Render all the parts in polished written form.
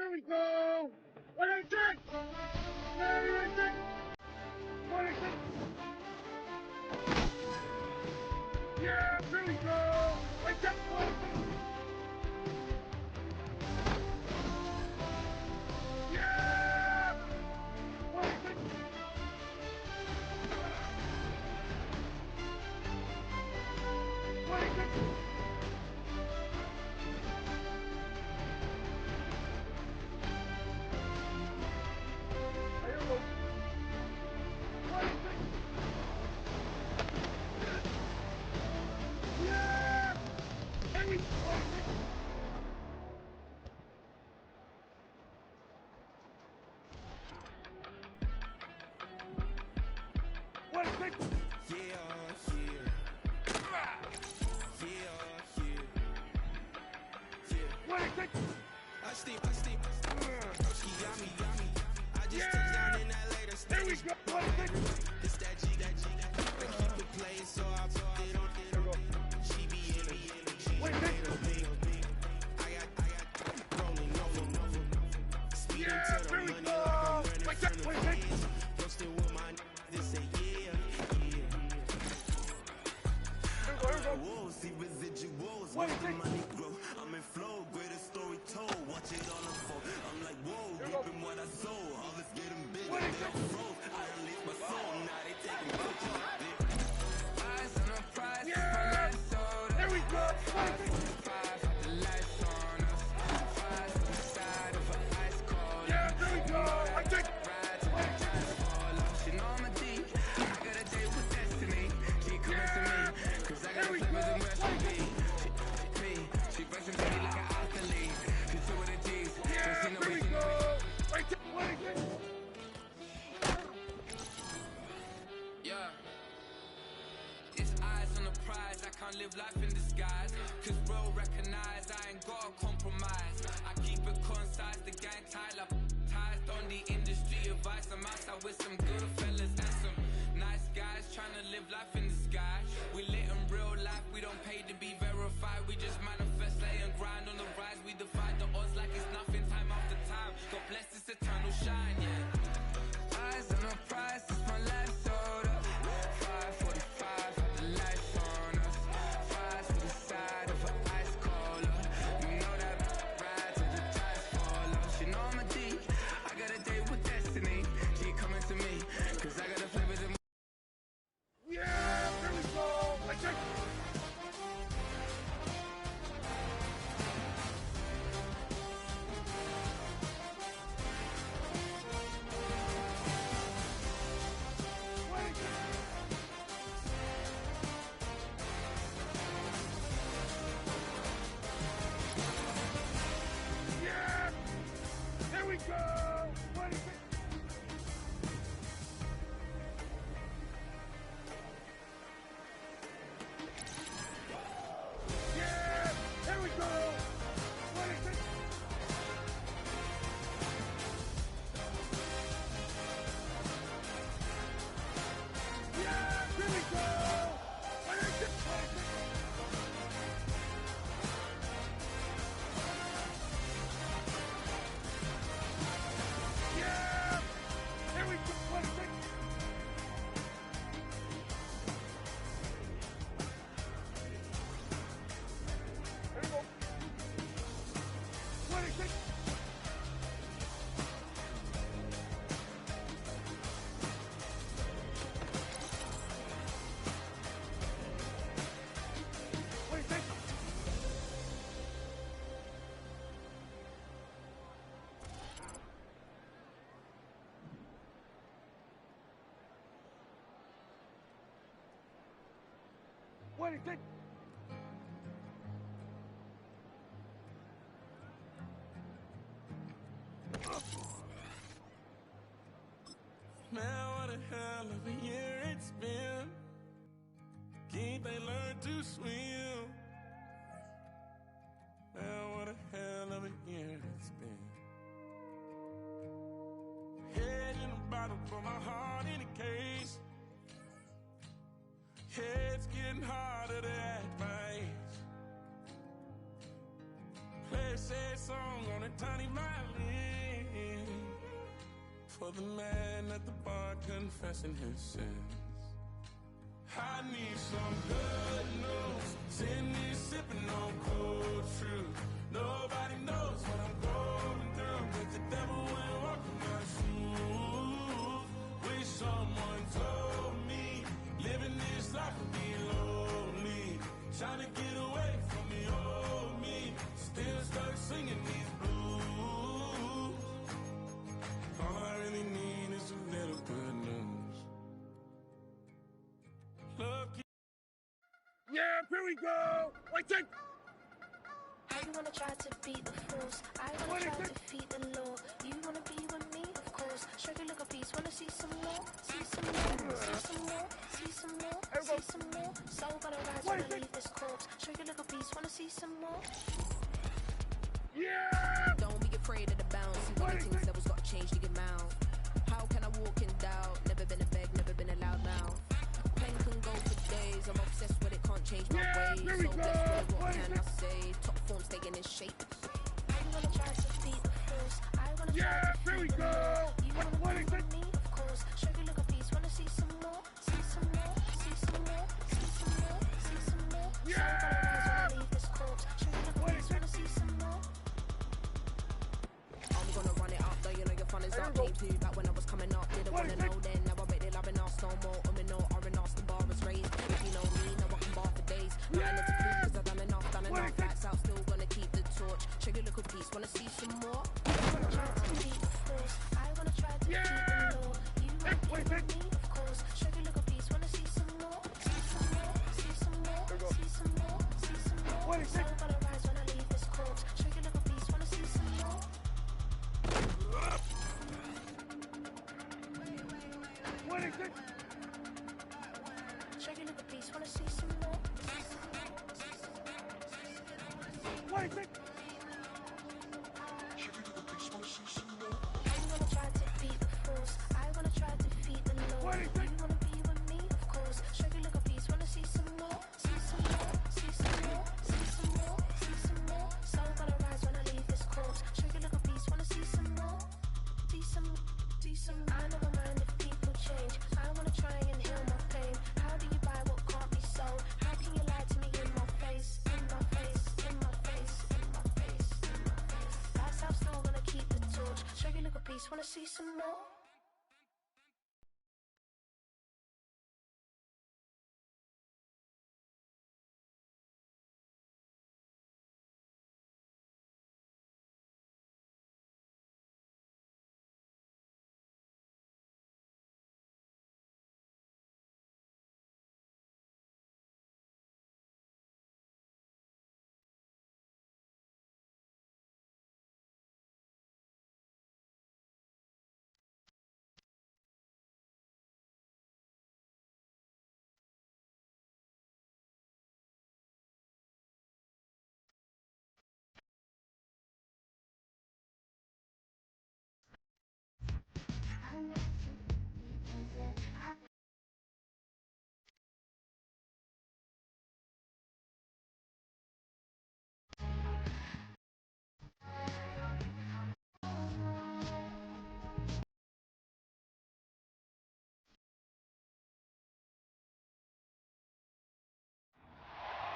There we go! What I said! There I said! What I said! Yeah, there we go! Like that one! Yeah! What I said! What I said! I don't know. What I said! Yeah! There we go! What I said! Yeah, yeah. Yeah, yeah. Yeah. What I said! I steam. She got me. I just touched down in LA. That's There we go! What I said! It's that G. They keep it playing, so I put it on. She be in it. She What I said! I got rolling over. Speeding Yeah, to the there we money go! like I'm learning Like that! from What the I said! kids. Roasting with my they say yeah. Whoa, see residuals. What Watch is the it? money grow. I'm in flow, greatest story told. Watch it all unfold. I'm like, whoa, reaping what I sow. Harvest getting bigger, What is they it? don't froze. I unleashed my soul, now they taking pictures. Eyes on the prize, Yeah! my life sold There we go! What is it? five, got the lights on us. Five to the side of an ice cold. Yeah, there we go! Like that! Ride to the giants fall off. She know I'm a D. I got a date with destiny. She coming to me, cause I got There the we flavors go. and recipe. She flexing to me like an athlete. She two with the G's. Yeah, She know there me, we she know go! me. Like that! What is it? Yeah. It's eyes on the prize, I can't live life in disguise. Cause bro recognize I ain't gotta compromise. I keep it concise, the gang tied up. Ties on the industry advice. I'm outside with some good fellas and some nice guys trying to live life in the sky. We lit in real life, we don't pay to be verified. We just manifest, lay and grind on the rise. We defy the odds like it's nothing, time after time. God bless this eternal shine, yeah. Eyes on the prize, it's my life sold up. 545, got the lights on us. Five to the side of an ice cola. You know that ride till the tires fall off. She know I'm a D. I got a date with destiny. She coming to me, cause I got the flavors and Yeah, there we go! Like that! What is it? Yeah! There we go! What is it? Yeah! There we go! What is it? Yeah! There we go! What is it? What is it? Yeah! There we go! What is it? There we go! What is it? What is it? What is it? Man, what a hell of a year it's been. Can't they learn to swim? Man, what a hell of a year it's been. Head in a bottle for my heart in a case. Head's getting harder to act my age. Play a sad song on a tiny violin for the man at the bar confessing his sins. I need some good news. Send me sipping on cold truth. Nobody knows what I'm going through, but the devil will walk in my shoes. Wish someone told me living this life would be lonely. Trying to get away from the old me. Still stuck singing these blues. All I really need is a little good news. Look. Yeah, here we go. Wait, take. You wanna try to beat the force, I wanna try to defeat the law. You wanna be with me, of course. Show you look a piece, wanna see some more, see some more, see some more, see some more, see some more. Soul gonna rise when I leave this corpse. Show you look a piece, wanna see some more. Yeah. Don't be afraid of the bounce. See one of the things that was got changed to your mouth. How can I walk in doubt? Never been a beg, never been a loud mouth. Pen can go for days. I'm obsessed with it, can't change my ways. Here we So blessed with it, go. what can I say? Top form staying in shape. You wanna try to beat the force, I wanna try Yeah, to here we defeat the go. law. You wanna What be is with me, of course. Show you look a piece, wanna see some more, see some more, see some more, see some more, see some more. Yeah. Soul gonna rise when I leave this corpse. Show you look a piece, wanna see some more. I'm gonna run it up, though you know your fun is up. Names knew back when I was coming up, didn't wanna know then. Now I bet they loving us no more. No R&R, the bar was raised. If you know me, now I can bar for days. Nothing to prove, cause I've done enough. Lights out, still gonna keep the torch. Check your little piece, wanna see some more? You wanna try to beat the force, I wanna try to defeat the law. You wanna be with me, of course. Show you look a piece, wanna see some more, see some more, see some more, see some more, see some more. Soul gonna rise when I leave this corpse. Show you look a piece, wanna see some more. What is it? Show you look a piece, wanna see some more. What is it? You wanna try to beat the force, I wanna try to defeat the law. What is it? You wanna be with me, of course. Show you look a piece, wanna see some more, see some more, see some more, see some more, see some more. Soul gonna rise when I leave this corpse. Show you look a piece, wanna see some more, see some, see some. I never mind if people change. I wanna try and heal my pain. How do you buy what can't be sold? How can you lie to me in my face, in my face, in my face, in my face, in my face? That's how I'm still gonna keep the torch. Show you look a piece, wanna see some more?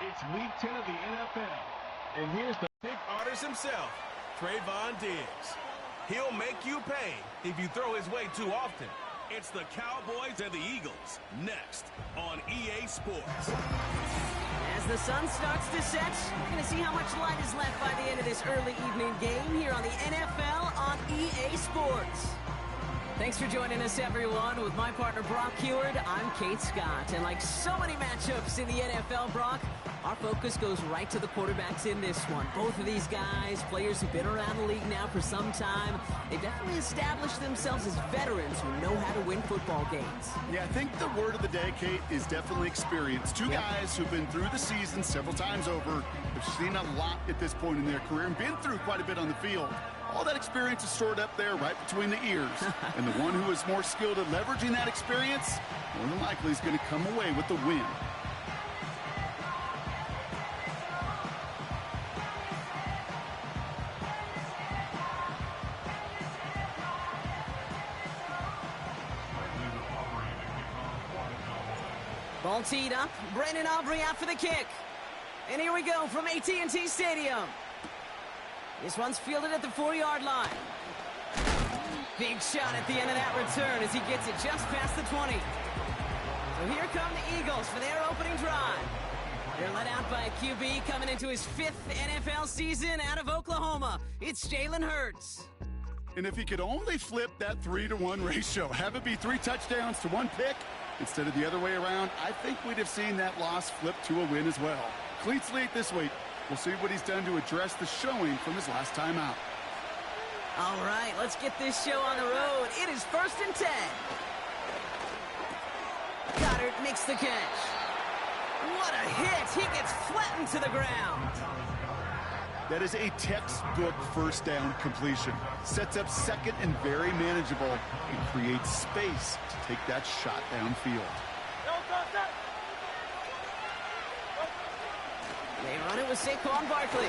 It's week 10 of the NFL, and here's the big artist himself, Trayvon Diggs. He'll make you pay if you throw his way too often. It's the Cowboys and the Eagles, next on EA Sports. As the sun starts to set, we're going to see how much light is left by the end of this early evening game here on the NFL on EA Sports. Thanks for joining us, everyone. With my partner, Brock Heward, I'm Kate Scott. And like so many matchups in the NFL, Brock, our focus goes right to the quarterbacks in this one. Both of these guys, players who've been around the league now for some time, they've definitely established themselves as veterans who know how to win football games. Yeah, I think the word of the day, Kate, is definitely experience. Two guys who've been through the season several times over, have seen a lot at this point in their career, and been through quite a bit on the field. All that experience is stored up there right between the ears. And the one who is more skilled at leveraging that experience, more than likely is going to come away with the win. Ball teed up. Brandon Aubrey out for the kick. And here we go from AT&T Stadium. This one's fielded at the 4-yard line. Big shot at the end of that return as he gets it just past the 20. So here come the Eagles for their opening drive. They're led out by a QB coming into his 5th NFL season out of Oklahoma. It's Jalen Hurts. And if he could only flip that 3-to-1 ratio, have it be 3 touchdowns to 1 pick instead of the other way around, I think we'd have seen that loss flip to a win as well. Clean slate this week. We'll see what he's done to address the showing from his last time out. All right, let's get this show on the road. It is 1st and 10. Goddard makes the catch. What a hit! He gets flattened to the ground. That is a textbook first down completion. Sets up second and very manageable and creates space to take that shot downfield. They run it with Saquon Barkley.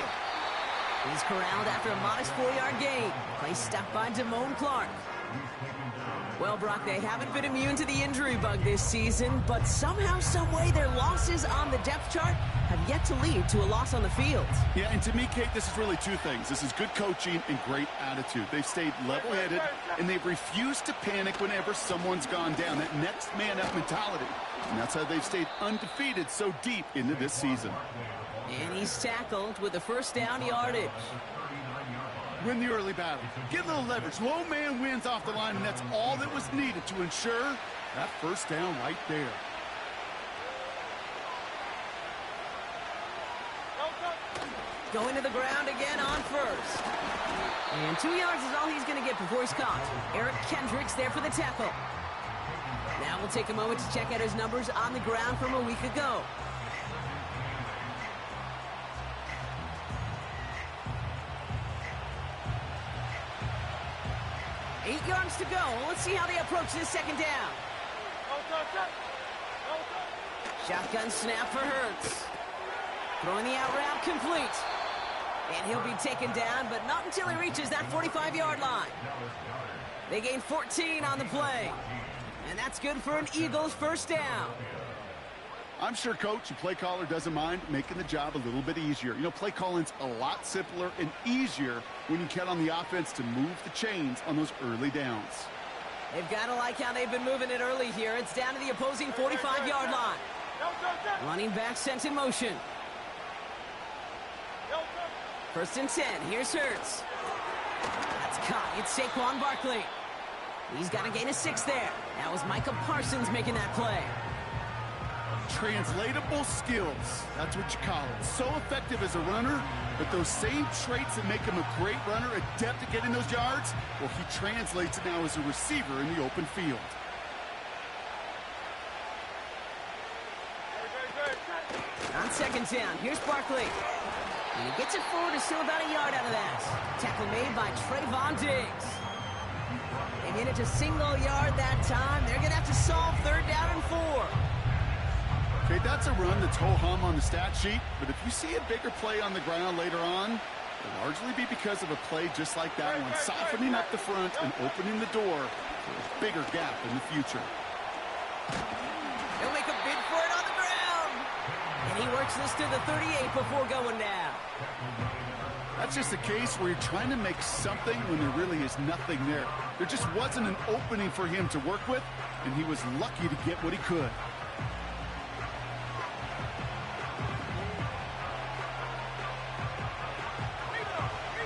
He's corralled after a modest 4-yard gain. Play stopped by Damone Clark. Well, Brock, they haven't been immune to the injury bug this season, but somehow, someway, their losses on the depth chart have yet to lead to a loss on the field. Yeah, and to me, Kate, this is really 2 things. This is good coaching and great attitude. They've stayed level-headed, and they've refused to panic whenever someone's gone down. That next man-up mentality. And that's how they've stayed undefeated so deep into this season. And he's tackled with the 1st down yardage. Win the early battle. Get a little leverage. Low man wins off the line, and that's all that was needed to ensure that 1st down right there. Going to the ground again on 1st. And 2 yards is all he's going to get before he's caught. Eric Kendricks there for the tackle. Now we'll take a moment to check out his numbers on the ground from a week ago. 8 yards to go. Let's see how they approach this 2nd down. Shotgun snap for Hurts. Throwing the out route complete. And he'll be taken down, but not until he reaches that 45-yard line. They gain 14 on the play. And that's good for an Eagles 1st down. I'm sure coach and play caller doesn't mind making the job a little bit easier. You know, play calling's a lot simpler and easier when you count on the offense to move the chains on those early downs. They've got to like how they've been moving it early here. It's down to the opposing 45-yard line. Running back sent in motion. 1st and 10. Here's Hurts. That's caught. It's Saquon Barkley. He's got to gain a 6 there. That was Micah Parsons making that play. Translatable skills. That's what you call it. So effective as a runner, but those same traits that make him a great runner, adept at getting those yards, well, he translates it now as a receiver in the open field. On 2nd down, here's Barkley. And he gets it forward, is still about a yard out of that. Tackle made by Trayvon Diggs. They get it to single yard that time. They're going to have to solve 3rd down and 4. Okay, that's a run that's ho-hum on the stat sheet, but if you see a bigger play on the ground later on, it'll largely be because of a play just like that one, softening up the front and opening the door for a bigger gap in the future. He'll make a bid for it on the ground. And he works this to the 38 before going down. That's just a case where you're trying to make something when there really is nothing there. There just wasn't an opening for him to work with, and he was lucky to get what he could.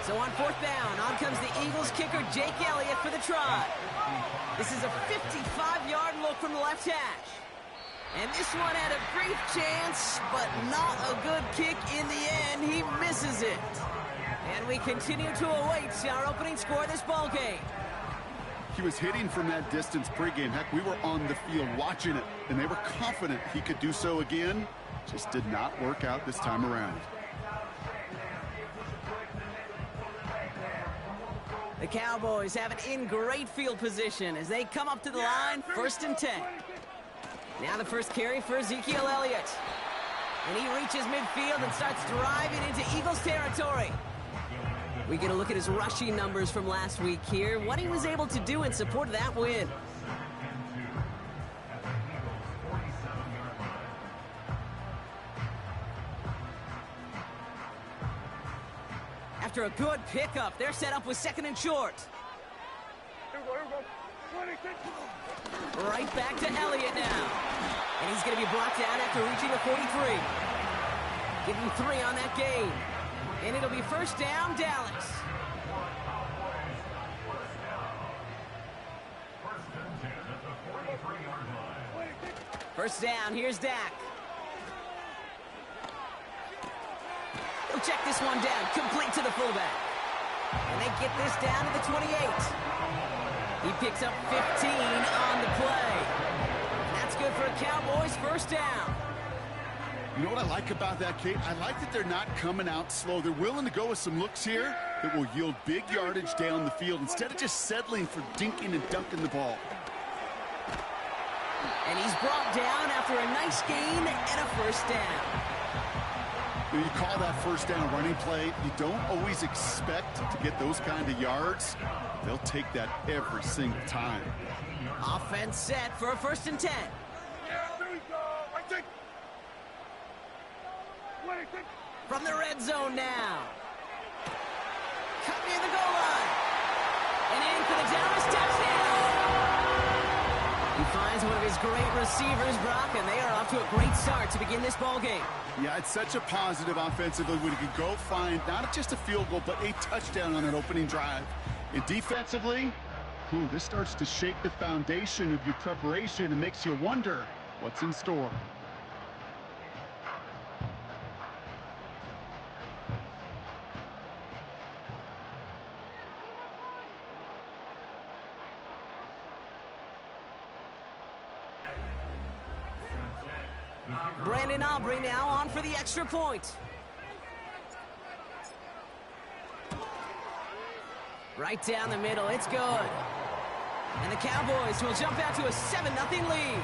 So on 4th down, on comes the Eagles kicker, Jake Elliott, for the try. This is a 55-yard look from the left hash. And this one had a brief chance, but not a good kick in the end. He misses it. And we continue to await our opening score of this ballgame. He was hitting from that distance pregame. Heck, we were on the field watching it, and they were confident he could do so again. Just did not work out this time around. The Cowboys have it in great field position as they come up to the line, 1st and 10. Now the first carry for Ezekiel Elliott. And he reaches midfield and starts driving into Eagles territory. We get a look at his rushing numbers from last week here, what he was able to do in support of that win. after a good pickup. They're set up with 2nd and short. Here we go. 26. Right back to Elliott now. And he's going to be brought down after reaching the 43. Give him 3 on that game. And it'll be first down, Dallas. First down, here's Dak. He'll check this one down, complete to the fullback. And they get this down to the 28. He picks up 15 on the play. And that's good for a Cowboys first down. You know what I like about that, Kate? I like that they're not coming out slow. They're willing to go with some looks here that will yield big yardage down the field instead of just settling for dinking and dunking the ball. And he's brought down after a nice gain and a first down. When you call that first down running play, you don't always expect to get those kind of yards. They'll take that every single time. Offense set for a 1st and 10. There we go. Right there. 26. From the red zone now. Cut near the goal line. And in for the Dallas touchdown. He finds one of his great receivers, Brock, and they are off to a great start to begin this ball game. Yeah, it's such a positive offensively when he can go find not just a field goal, but a touchdown on that opening drive. And defensively, this starts to shake the foundation of your preparation and makes you wonder what's in store. Brandon Aubrey now on for the extra point. Right down the middle, it's good. And the Cowboys will jump out to a 7-0 lead.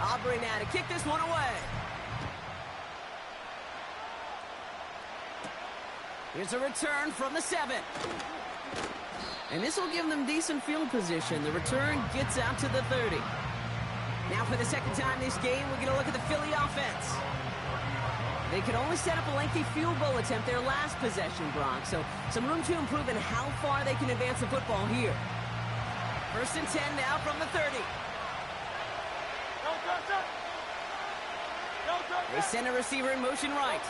Aubrey now to kick this one away. Here's a return from the 7. And this will give them decent field position. The return gets out to the 30. Now for the second time this game, we're going to look at the Philly offense. They could only set up a lengthy field goal attempt their last possession, Brock. So some room to improve in how far they can advance the football here. 1st and 10 now from the 30. They send a receiver in motion right.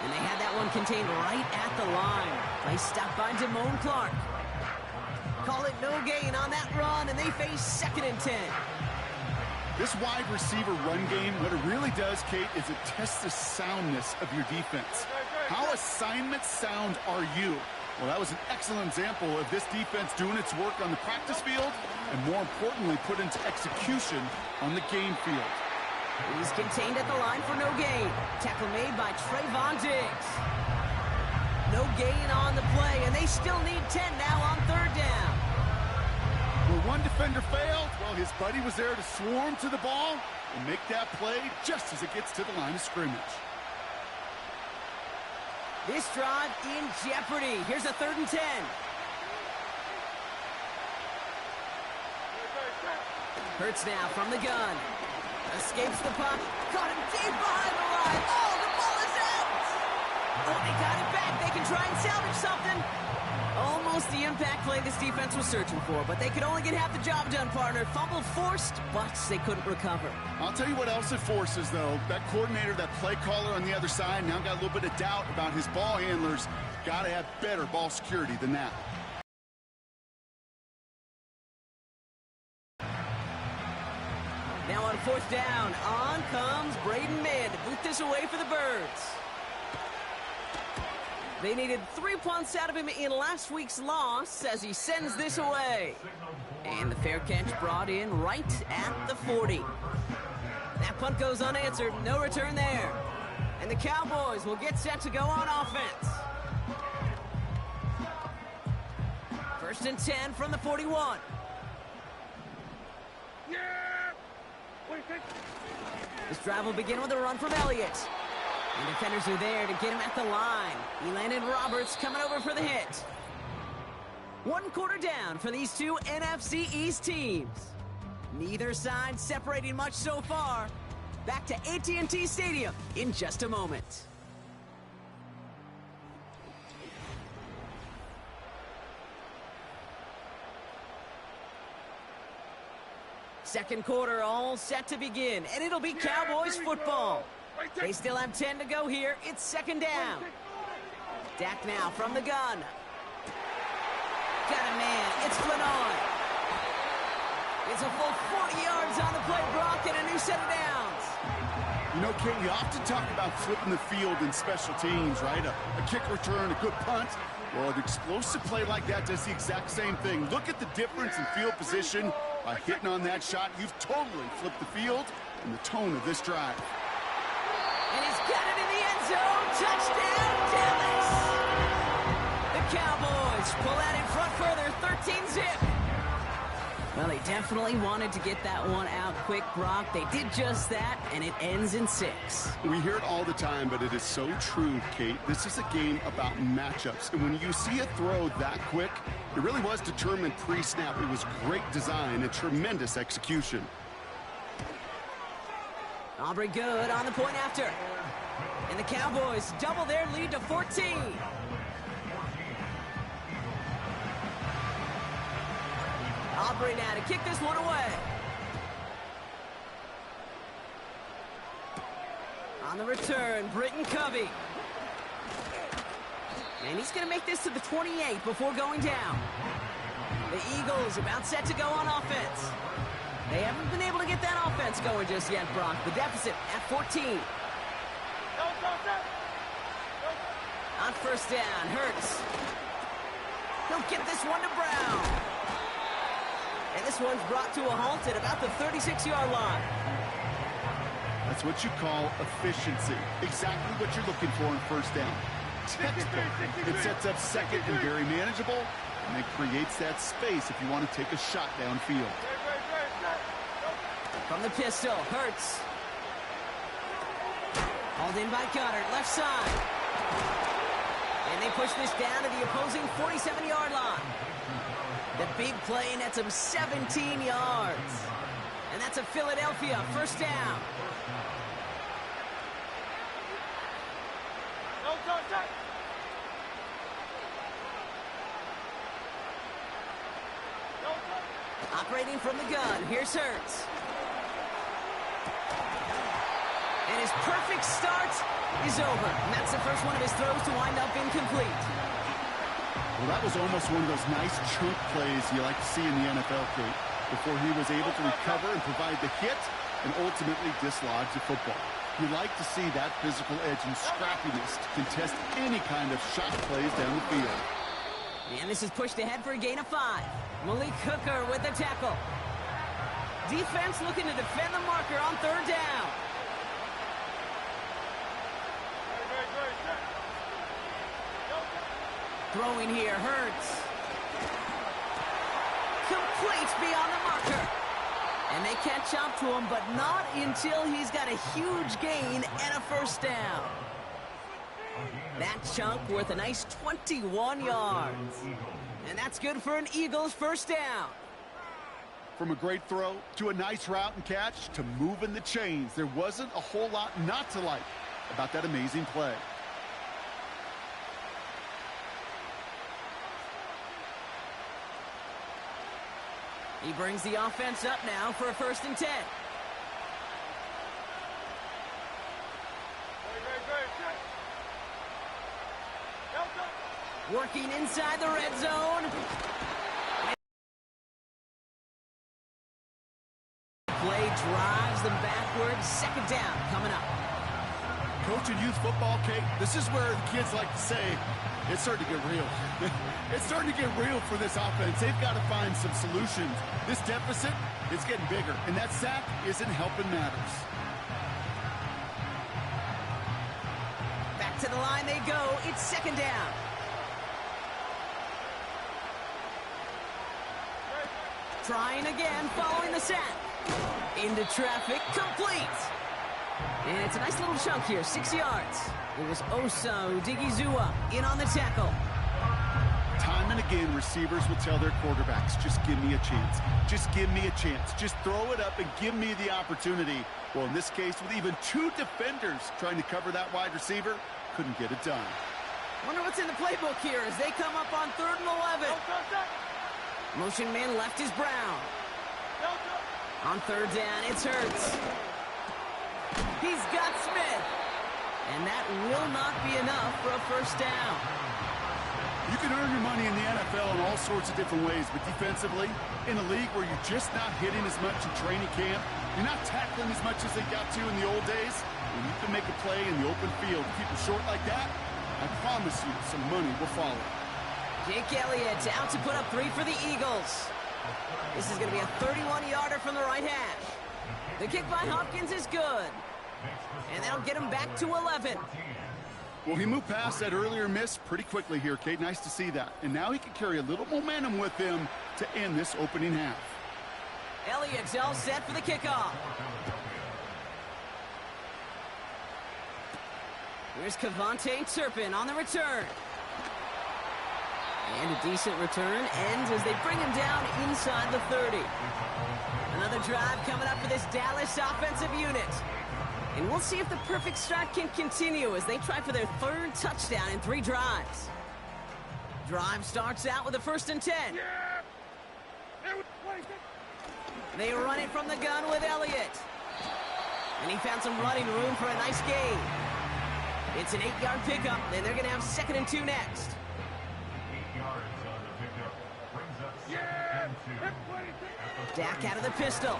And they had that one contained right at the line. Nice stop by Damone Clark. Call it no gain on that run, and they face 2nd and 10. This wide receiver run game, what it really does, Kate, is it tests the soundness of your defense. How assignment sound are you? Well, that was an excellent example of this defense doing its work on the practice field and, more importantly, put into execution on the game field. He's contained at the line for no gain. Tackle made by Trayvon Diggs. No gain on the play, and they still need 10 now on 3rd down. Where one defender failed, well, his buddy was there to swarm to the ball and make that play just as it gets to the line of scrimmage. This drive in jeopardy. Here's a 3rd and 10. Hurts now from the gun. Escapes the puck. Caught him deep behind the line. Oh, the ball is out! Oh, they got it back. They can try and salvage something. Almost the impact play this defense was searching for, but they could only get half the job done, partner. Fumble forced, but they couldn't recover. I'll tell you what else it forces, though. That coordinator, that play caller on the other side, now got a little bit of doubt about his ball handlers. Got to have better ball security than that. Now on 4th down, on comes Braden Mann to boot this away for the Birds. They needed 3 punts out of him in last week's loss as he sends this away. And the fair catch brought in right at the 40. That punt goes unanswered, no return there. And the Cowboys will get set to go on offense. 1st and 10 from the 41. Yeah! 26. This drive will begin with a run from Elliott. And defenders are there to get him at the line. Elandon Roberts coming over for the hit. 1 quarter down for these two NFC East teams. Neither side separating much so far. Back to AT&T Stadium in just a moment. Second quarter all set to begin, and it'll be Cowboys football. They still have 10 to go here. It's second down. Dak now from the gun. Got a man. It's Flanoy. It's a full 40 yards on the play, Brock, and a new set of downs. You know, Kate, we often talk about flipping the field in special teams, right? A kick return, a good punt. Well, an explosive play like that does the exact same thing. Look at the difference in field position. By hitting on that shot, you've totally flipped the field and the tone of this drive. And he's got it in the end zone. Touchdown, Dallas! The Cowboys pull out in front further, 13-zip. Well, they definitely wanted to get that one out quick, Brock. They did just that, and it ends in 6. We hear it all the time, but it is so true, Kate. This is a game about matchups. And when you see a throw that quick, it really was determined pre-snap. It was great design and tremendous execution. Aubrey good on the point after. And the Cowboys double their lead to 14. Aubrey now to kick this one away. On the return, Britton Covey. And he's going to make this to the 28 before going down. The Eagles about set to go on offense. They haven't been able to get that offense going just yet, Brock. The deficit at 14. On first down, Hurts. He'll get this one to Brown. And this one's brought to a halt at about the 36-yard line. That's what you call efficiency. Exactly what you're looking for in first down. Textbook. It sets up second and very manageable, and it creates that space if you want to take a shot downfield. From the pistol, Hurts. Hauled in by Goddard, left side. And they push this down to the opposing 47-yard line. The big play nets him 17 yards. And that's a Philadelphia first down. Operating from the gun, here's Hurts. And his perfect start is over. And that's the first one of his throws to wind up incomplete. Well, that was almost one of those nice chunk plays you like to see in the NFL, Kate, before he was able to recover and provide the hit and ultimately dislodge the football. You like to see that physical edge and scrappiness to contest any kind of shot plays down the field. And this is pushed ahead for a gain of 5. Malik Hooker with the tackle. Defense looking to defend the marker on third down. Throwing here, Hurts. Complete beyond the marker. And they catch up to him, but not until he's got a huge gain and a first down. That chunk worth a nice 21 yards. And that's good for an Eagles first down. From a great throw to a nice route and catch to moving the chains, there wasn't a whole lot not to like about that amazing play. He brings the offense up now for a 1st and 10. Working inside the red zone. Play drives them backwards. 2nd down coming up. Coaching youth football, Kate, this is where the kids like to say, it's starting to get real. It's starting to get real for this offense. They've got to find some solutions. This deficit is getting bigger, and that sack isn't helping matters. Back to the line they go. It's 2nd down. Trying again, following the sack. Into traffic, complete. And it's a nice little chunk here, 6 yards. It was Osa Odigizua in on the tackle. Time and again, receivers will tell their quarterbacks, just give me a chance. Just give me a chance. Just throw it up and give me the opportunity. Well, in this case, with even 2 defenders trying to cover that wide receiver, couldn't get it done. Wonder what's in the playbook here as they come up on 3rd and 11. Motion man left is Brown. On 3rd down, it's Hurts. He's got Smith. And that will not be enough for a first down. You can earn your money in the NFL in all sorts of different ways, but defensively, in a league where you're just not hitting as much in training camp, you're not tackling as much as they got to in the old days, when you can make a play in the open field, keep it short like that, I promise you some money will follow. Jake Elliott out to put up 3 for the Eagles. This is going to be a 31-yarder from the right hash. The kick by Hopkins is good. And that'll get him back to 11. Well, he moved past that earlier miss pretty quickly here, Kate. Nice to see that. And now he can carry a little momentum with him to end this opening half. Elliott's all set for the kickoff. Here's Kavontae Turpin on the return. And a decent return ends as they bring him down inside the 30. Another drive coming up for this Dallas offensive unit. And we'll see if the perfect start can continue as they try for their 3rd touchdown in 3 drives. Drive starts out with a 1st and 10. They run it from the gun with Elliott. And he found some running room for a nice gain. It's an 8-yard pickup, and they're going to have 2nd and 2 next. Dak out of the pistol.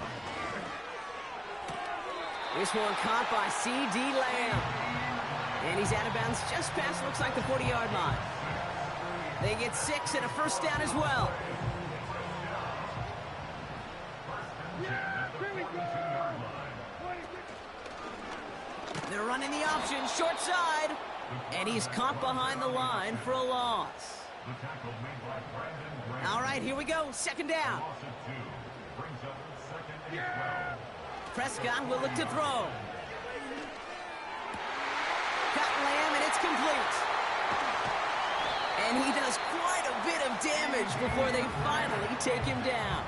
This one caught by C.D. Lamb. And he's out of bounds just past, looks like, the 40-yard line. They get 6 and a first down as well. They're running the option, short side. And he's caught behind the line for a loss. All right, here we go, 2nd down. Prescott will look to throw. Cut Lamb, and it's complete. And he does quite a bit of damage before they finally take him down.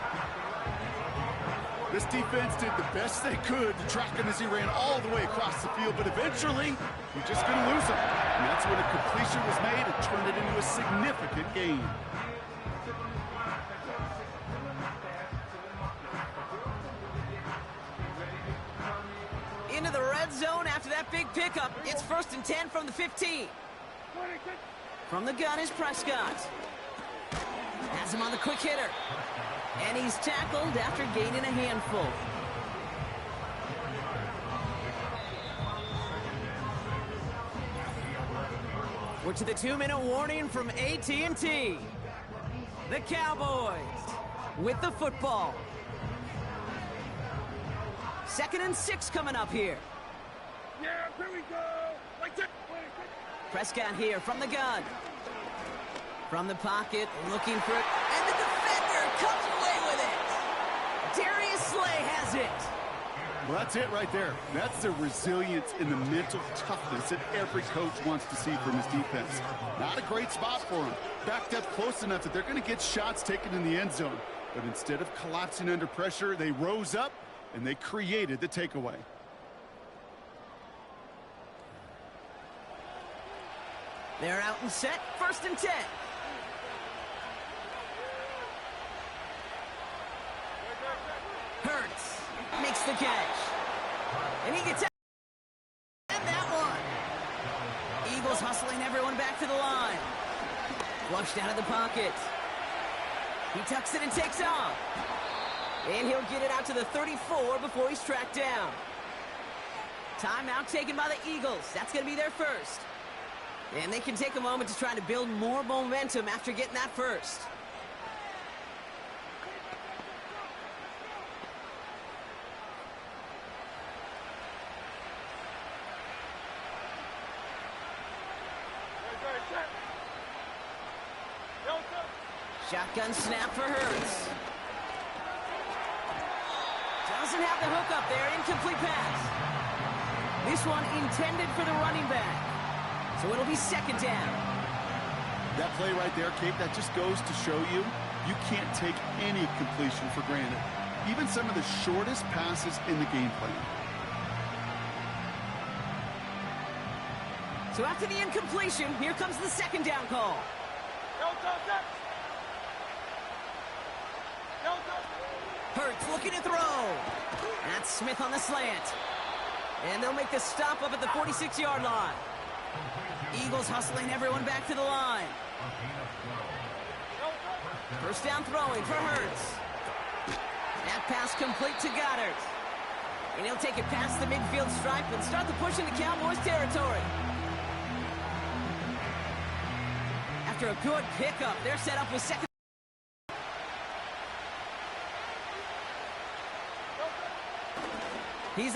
This defense did the best they could to track him as he ran all the way across the field, but eventually, you're just going to lose him. And that's when a completion was made and turned it into a significant gain. Into the red zone after that big pickup. It's 1st and 10 from the 15. From the gun is Prescott. Has him on the quick hitter. And he's tackled after gaining a handful. We're to the 2-minute warning from AT&T. The Cowboys with the football. 2nd and 6 coming up here. Yeah, here we go. Like that. Prescott here from the gun. From the pocket, looking for it. And the defender comes away with it. Darius Slay has it. Well, that's it right there. That's the resilience and the mental toughness that every coach wants to see from his defense. Not a great spot for him. Backed up close enough that they're going to get shots taken in the end zone. But instead of collapsing under pressure, they rose up and they created the takeaway. They're out and set. 1st and 10. Hurts makes the catch. And he gets out. And that one. Eagles hustling everyone back to the line. Flushed out of the pocket. He tucks it and takes off. And he'll get it out to the 34 before he's tracked down. Timeout taken by the Eagles. That's going to be their first. And they can take a moment to try to build more momentum after getting that first. Shotgun snap for Hurts. Doesn't have the hook up there. Incomplete pass. This one intended for the running back. So it'll be second down. That play right there, Kate, that just goes to show you, you can't take any completion for granted. Even some of the shortest passes in the game plan. So after the incompletion, here comes the second down call. Hurts looking to throw. That's Smith on the slant. And they'll make the stop up at the 46-yard line. Eagles hustling everyone back to the line. First down throwing for Hurts. That pass complete to Goddard. And he'll take it past the midfield stripe and start the push into Cowboys territory. After a good pickup, they're set up with second.